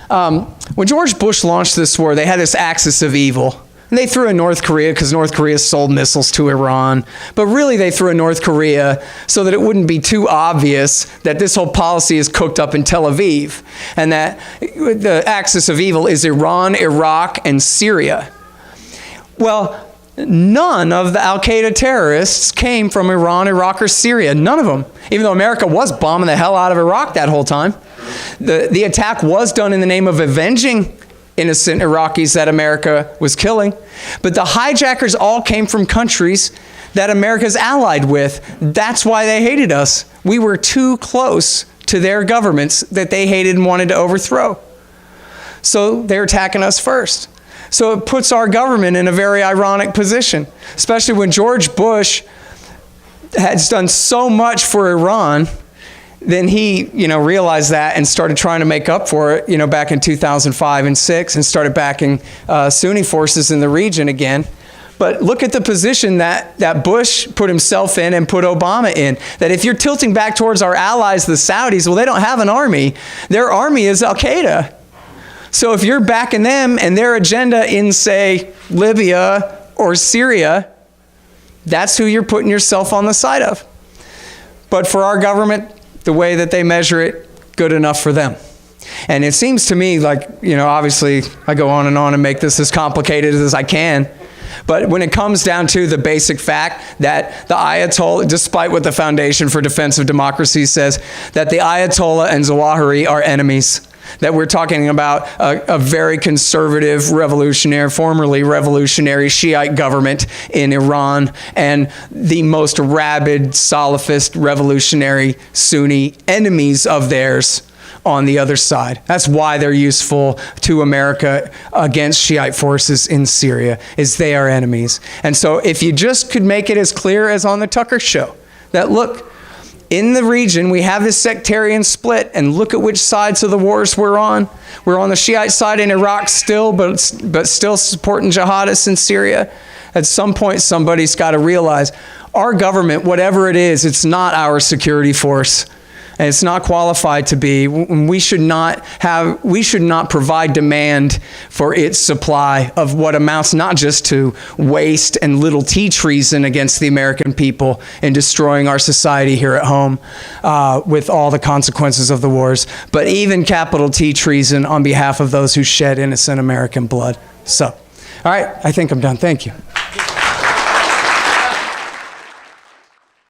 When George Bush launched this war, they had this axis of evil. And they threw in North Korea because North Korea sold missiles to Iran. But really, they threw in North Korea so that it wouldn't be too obvious that this whole policy is cooked up in Tel Aviv. And that the axis of evil is Iran, Iraq, and Syria. Well, none of the Al-Qaeda terrorists came from Iran, Iraq, or Syria. None of them. Even though America was bombing the hell out of Iraq that whole time. The attack was done in the name of avenging innocent Iraqis that America was killing. But the hijackers all came from countries that America's allied with. That's why they hated us. We were too close to their governments that they hated and wanted to overthrow. So they're attacking us first. So it puts our government in a very ironic position, especially when George Bush has done so much for Iran. Then he, realized that and started trying to make up for it, back in 2005 and 6 and started backing Sunni forces in the region again. But look at the position that Bush put himself in and put Obama in. That if you're tilting back towards our allies, the Saudis, well, they don't have an army. Their army is Al-Qaeda. So if you're backing them and their agenda in, say, Libya or Syria, that's who you're putting yourself on the side of. But for our government, the way that they measure it, good enough for them. And it seems to me like, obviously I go on and make this as complicated as I can. But when it comes down to the basic fact that the Ayatollah, despite what the Foundation for Defense of Democracy says, that the Ayatollah and Zawahiri are enemies. That we're talking about a very conservative revolutionary, formerly revolutionary Shiite government in Iran and the most rabid Salafist revolutionary Sunni enemies of theirs on the other side. That's why they're useful to America against Shiite forces in Syria, is they are enemies. And so if you just could make it as clear as on the Tucker show, that look, in the region, we have this sectarian split, and look at which sides of the wars we're on. We're on the Shiite side in Iraq still, but still supporting jihadists in Syria. At some point, somebody's got to realize our government, whatever it is, it's not our security force. And it's not qualified to be. We should not provide demand for its supply of what amounts not just to waste and little T treason against the American people in destroying our society here at home with all the consequences of the wars, but even capital T treason on behalf of those who shed innocent American blood. So, all right, I think I'm done. Thank you.